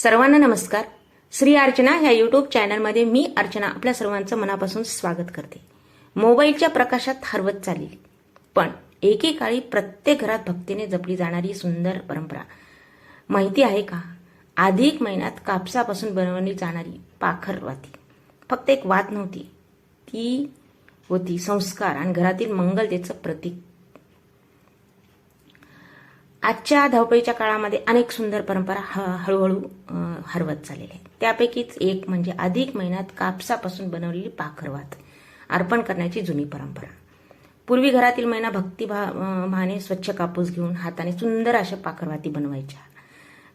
सर्वांना नमस्कार. श्री अर्चना ह्या यूट्यूब चॅनलमध्ये मी अर्चना आपल्या सर्वांचं मनापासून स्वागत करते. मोबाईलच्या प्रकाशात हरवत चाललेली पण एकेकाळी प्रत्येक घरात भक्तीने जपली जाणारी सुंदर परंपरा माहिती आहे का? अधिक महिन्यात कापसापासून बनवली जाणारी पाखरवाती फक्त एक वात नव्हती, ती होती संस्कार आणि घरातील मंगलतेचं प्रतीक. आजच्या धावपळीच्या काळामध्ये अनेक सुंदर परंपरा हळूहळू हरवत चाललेल्या आहेत. त्यापैकीच एक म्हणजे अधिक महिन्यात कापसापासून बनवलेली पाखरवात अर्पण करण्याची जुनी परंपरा. पूर्वी घरातील महिला भक्तिभावाने स्वच्छ कापूस घेऊन हाताने सुंदर अशा पाखरवाती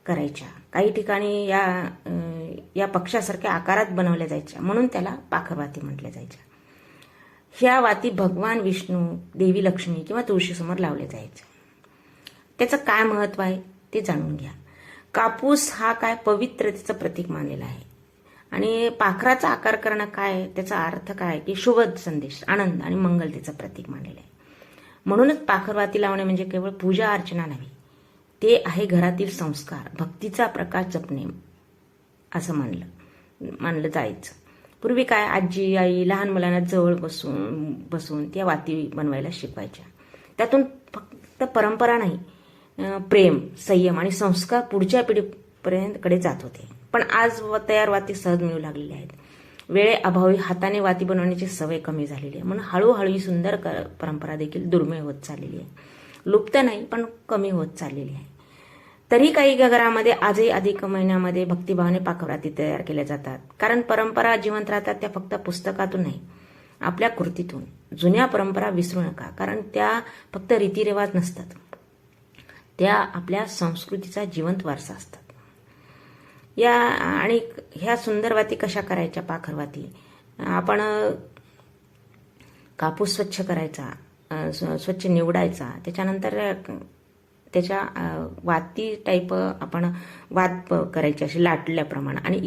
करायच्या. काही ठिकाणी या पक्षासारख्या आकारात बनवल्या जायच्या, म्हणून त्याला पाखरवाती म्हटल्या जायच्या. ह्या वाती भगवान विष्णू, देवी लक्ष्मी किंवा तुळशीसमोर लावल्या जायच्या. त्याचं काय महत्व आहे ते जाणून घ्या. कापूस हा काय पवित्रतेचं प्रतीक मानलेला आहे आणि पाखराचा आकार करणं काय, त्याचा अर्थ काय की शुभ संदेश, आनंद आणि मंगलतेचं प्रतीक मानलेलं आहे. म्हणूनच पाखरवाती लावणे म्हणजे केवळ पूजा अर्चना नव्हे, ते आहे घरातील संस्कार, भक्तीचा प्रकाश जपणे असं मानलं जायचं. पूर्वी काय आजी आई लहान मुलांना जवळ बसून त्या वाती बनवायला शिकवायच्या. त्यातून फक्त परंपरा नाही, प्रेम, संयम आणि संस्कार पुढच्या पिढीपर्यंतकडे जात होते. पण आज तयार वाती सहज मिळू लागलेल्या आहेत. वेळेअभावी हाताने वाती बनवण्याची सवय कमी झालेली आहे, म्हणून हळूहळू ही सुंदर परंपरा देखील दुर्मिळ होत चाललेली आहे. लुप्त नाही पण कमी होत चाललेली आहे. तरी काही घरामध्ये आजही अधिक महिन्यामध्ये भक्तिभावाने पाखरवाती तयार केल्या जातात. कारण परंपरा जिवंत राहतात त्या फक्त पुस्तकातून नाही, आपल्या कृतीतून. जुन्या परंपरा विसरू नका, कारण त्या फक्त रीतिरिवाज नसतात, त्या आपल्या संस्कृतीचा जिवंत वारसा असतात. आणि ह्या सुंदर वाती कशा करायच्या? पाखरवाती आपण कापूस स्वच्छ करायचा, स्वच्छ निवडायचा, त्याच्यानंतर त्याच्या वाती टाईप आपण वात करायची अशी लाटल्याप्रमाणे, आणि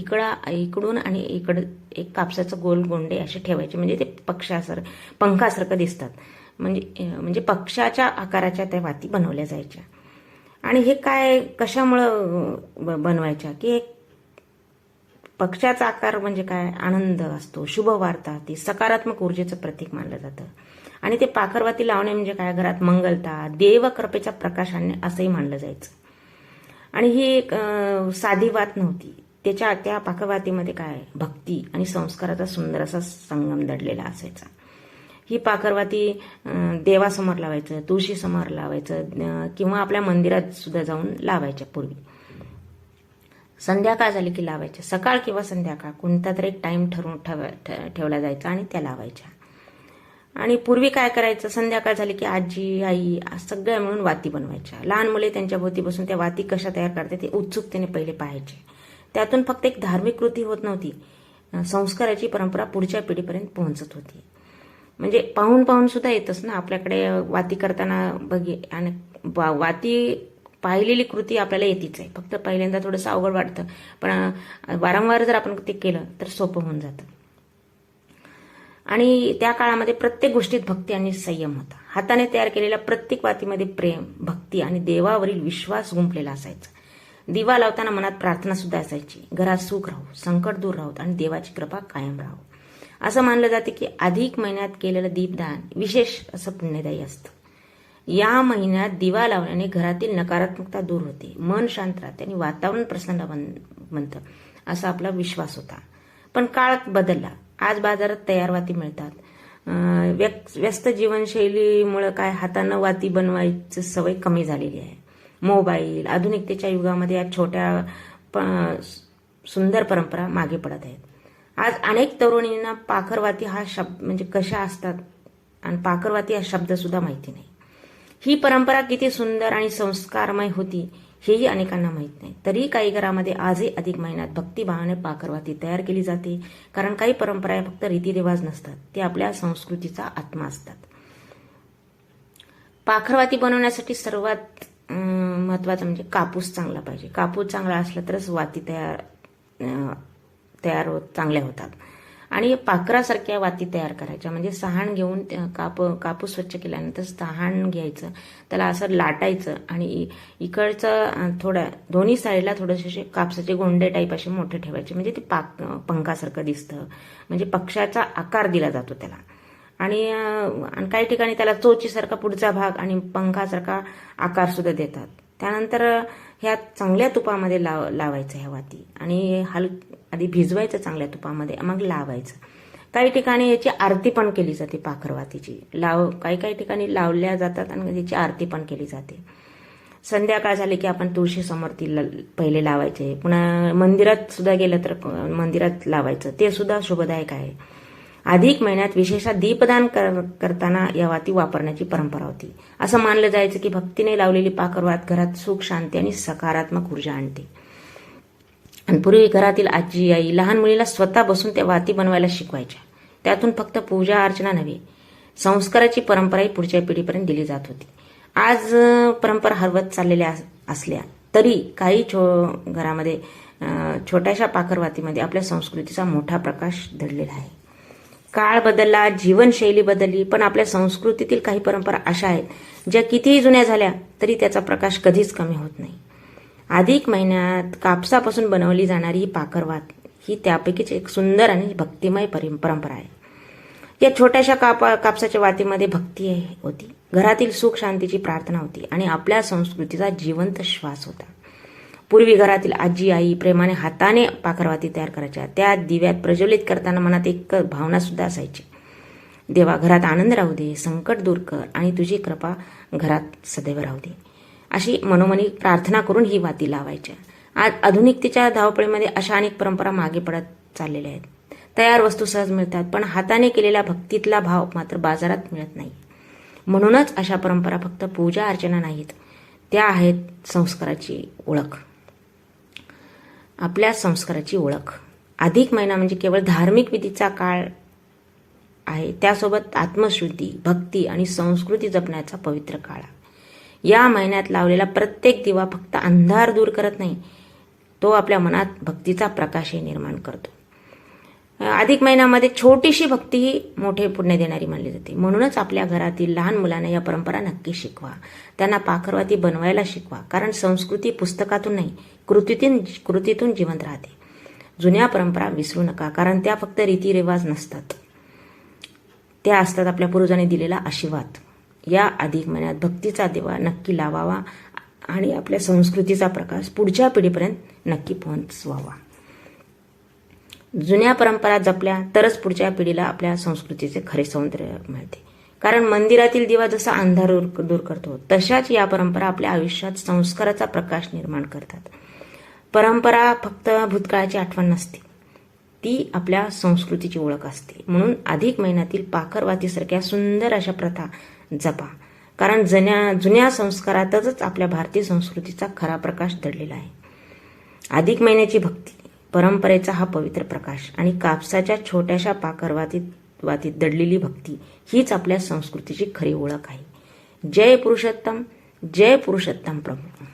इकडून आणि इकडं एक कापसाचं गोल गोंडे असे ठेवायचे, म्हणजे ते पंखासारखं दिसतात. म्हणजे पक्षाच्या आकाराच्या त्या वाती बनवल्या जायच्या. आणि हे काय कशामुळं बनवायच्या की पक्षाचा आकार म्हणजे काय, आनंद असतो, शुभ वार्ता, ती सकारात्मक ऊर्जेचं प्रतीक मानलं जातं. आणि ते पाखरवाती लावणे म्हणजे काय, घरात मंगलता, देवकृपेचा प्रकाश आणणे असंही मानलं जायचं. आणि ही एक साधी वात नव्हती, त्या पाखरवातीमध्ये काय भक्ती आणि संस्काराचा सुंदर असा संगम दडलेला असायचा. ही पाखरवाती देवासमोर लावायचं, तुळशीसमोर लावायचं किंवा आपल्या मंदिरात सुद्धा जाऊन लावायच्या. पूर्वी संध्याकाळ झाली की लावायच्या, सकाळ किंवा संध्याकाळ कोणता तरी एक टाइम ठरवून ठेवला जायचा आणि त्या लावायच्या. आणि पूर्वी काय करायचं, संध्याकाळ झाली की आजी आई सगळ्या मिळून वाती बनवायच्या. लहान मुले त्यांच्या भोवती बसून त्या वाती कशा तयार करतात ते उत्सुकतेने पहिले पाहायचे. त्यातून फक्त एक धार्मिक कृती होत नव्हती, संस्काराची परंपरा पुढच्या पिढीपर्यंत पोहोचत होती. म्हणजे पाहून सुद्धा येतच ना आपल्याकडे वाती करताना आणि वाती पाहिलेली कृती आपल्याला येतीच आहे. फक्त पहिल्यांदा थोडंसं अवघड वाटतं, पण वारंवार जर आपण ते केलं तर सोपं होऊन जातं. आणि त्या काळामध्ये प्रत्येक गोष्टीत भक्ती आणि संयम होता. हाताने तयार केलेल्या प्रत्येक वातीमध्ये प्रेम, भक्ती आणि देवावरील विश्वास गुंफलेला असायचा. दिवा लावताना मनात प्रार्थना सुद्धा असायची, घरात सुख राहू, संकट दूर राहू आणि देवाची कृपा कायम राहू. असं मानलं जाते की अधिक महिन्यात केलेलं दीपदान विशेष असं पुण्यदायी असतं. या महिन्यात दिवा लावल्याने घरातील नकारात्मकता दूर होते, मन शांत राहते आणि वातावरण प्रसन्न बनतं असा आपला विश्वास होता. पण काळ बदलला. आज बाजारात तयार वाती मिळतात. व्यस्त जीवनशैलीमुळे काय हातानं वाती बनवायची सवय कमी झालेली आहे. मोबाईल, आधुनिकतेच्या युगामध्ये या छोट्या सुंदर परंपरा मागे पडत आहेत. आज अनेक तरुणींना पाखरवाती हा शब्द म्हणजे कशा असतात आणि पाखरवाती हा शब्द सुद्धा माहिती नाही. ही परंपरा किती सुंदर आणि संस्कारमय होती हेही अनेकांना माहीत नाही. तरी काही घरामध्ये आजही अधिक महिन्यात भक्तिभावाने पाखरवाती तयार केली जाते, कारण काही परंपरा फक्त रीतिरिवाज नसतात, ते आपल्या संस्कृतीचा आत्मा असतात. पाखरवाती बनवण्यासाठी सर्वात महत्वाचं म्हणजे कापूस चांगला पाहिजे. कापूस चांगला असला तरच वाती तयार चांगल्या होतात. आणि पाखरासारख्या वाती तयार करायच्या. म्हणजे सहाण घेऊन कापूस स्वच्छ केल्यानंतर सहाण घ्यायचं, त्याला असं लाटायचं आणि इकडचं थोड्या दोन्ही साईडला थोडेसे कापसाचे गोंडे टाईप असे मोठे ठेवायचे. म्हणजे ते पंखासारखं दिसतं, म्हणजे पक्षाचा आकार दिला जातो त्याला. आणि काही ठिकाणी त्याला चोचीसारखा पुढचा भाग आणि पंखासारखा आकार सुद्धा देतात. त्यानंतर ह्या चांगल्या तुपामध्ये लावायचं ह्या वाती आणि आधी भिजवायचं चांगल्या तुपामध्ये, मग लावायचं. काही ठिकाणी याची आरती पण केली जाते. पाखरवातीची काही ठिकाणी लावल्या जातात आणि त्याची आरती पण केली जाते. संध्याकाळ झाली की आपण तुळशी समोर ती पहिले लावायचे. पुन्हा मंदिरात सुद्धा गेलं तर मंदिरात लावायचं, ते सुद्धा शुभदायक आहे. अधिक महिन्यात विशेषतः दीपदान करताना या वाती वापरण्याची परंपरा होती. असं मानलं जायचं की भक्तीने लावलेली पाखरवात घरात सुख, शांती आणि सकारात्मक ऊर्जा आणते. आणि पूर्वी घरातील आजी आई लहान मुलीला स्वतः बसून त्या वाती बनवायला शिकवायच्या. त्यातून फक्त पूजा अर्चना नव्हे, संस्काराची परंपराही पुढच्या पिढीपर्यंत दिली जात होती. आज परंपरा हरवत चाललेल्या असल्या तरी काही घरामध्ये छोट्याशा पाखरवातीमध्ये आपल्या संस्कृतीचा मोठा प्रकाश दडलेला आहे. काळ बदलला, जीवनशैली बदलली, पण आपल्या संस्कृतीतील काही परंपरा अशा आहेत ज्या कितीही जुन्या झाल्या तरी त्याचा प्रकाश कधीच कमी होत नाही. अधिक महिन्यात कापसापासून बनवली जाणारी ही पाखरवात ही त्यापैकीच एक सुंदर आणि भक्तिमय परंपरा आहे. या छोट्याशा कापसाच्या वातीमध्ये भक्ती होती, घरातील सुख शांतीची प्रार्थना होती आणि आपल्या संस्कृतीचा जिवंत श्वास होता. पूर्वी घरातील आजी आई प्रेमाने हाताने पाखरवाती तयार करायच्या. त्या दिव्यात प्रज्वलित करताना मनात एक भावना सुद्धा असायची, देवा घरात आनंद राहू दे, संकट दूर कर आणि तुझी कृपा घरात सदैव राहू दे, अशी मनोमनी प्रार्थना करून ही वाती लावायच्या. आज आधुनिकतेच्या धावपळीमध्ये अशा अनेक परंपरा मागे पडत चाललेल्या आहेत. तयार वस्तू सहज मिळतात, पण हाताने केलेल्या भक्तीतला भाव मात्र बाजारात मिळत नाही. म्हणूनच अशा परंपरा फक्त पूजा अर्चना नाहीत, त्या आहेत संस्काराची ओळख, आपल्या संस्काराची ओळख. अधिक महिना म्हणजे केवळ धार्मिक विधीचा काळ आहे, त्यासोबत आत्मशुद्धी, भक्ती आणि संस्कृती जपण्याचा पवित्र काळ. या महिन्यात लावलेला प्रत्येक दिवा फक्त अंधार दूर करत नाही, तो आपल्या मनात भक्तीचा प्रकाशही निर्माण करतो. अधिक महिन्यामध्ये छोटीशी भक्ती ही मोठे पुण्य देणारी मानली जाते. म्हणूनच आपल्या घरातील लहान मुलांना या परंपरा नक्की शिकवा, त्यांना पाखरवाती बनवायला शिकवा. कारण संस्कृती पुस्तकातून नाही, कृतीतून जिवंत राहते. जुन्या परंपरा विसरू नका, कारण त्या फक्त रीतिरिवाज नसतात, त्या असतात आपल्या पूर्वजांनी दिलेला आशीर्वाद. या अधिक महिन्यात भक्तीचा दिवा नक्की लावावा आणि आपल्या संस्कृतीचा प्रकाश पुढच्या पिढीपर्यंत नक्की पोहोचवावा. जुन्या परंपरा जपल्या तरच पुढच्या पिढीला आपल्या संस्कृतीचे खरे सौंदर्य मिळते. कारण मंदिरातील दिवा जसा अंधार दूर करतो, तशाच या परंपरा आपल्या आयुष्यात संस्काराचा प्रकाश निर्माण करतात. परंपरा फक्त भूतकाळाची आठवण नसते, ती आपल्या संस्कृतीची ओळख असते. म्हणून अधिक महिन्यातील पाखरवातीसारख्या सुंदर अशा प्रथा जपा, कारण जुन्या संस्कारातच आपल्या भारतीय संस्कृतीचा खरा प्रकाश दडलेला आहे. अधिक महिन्याची भक्ती, परंपरेचा हा पवित्र प्रकाश आणि कापसाच्या छोट्याशा पाखरवातीत दडलेली भक्ती हीच आपल्या संस्कृतीची खरी ओळख आहे. जय पुरुषोत्तम, जय पुरुषोत्तम प्रभू.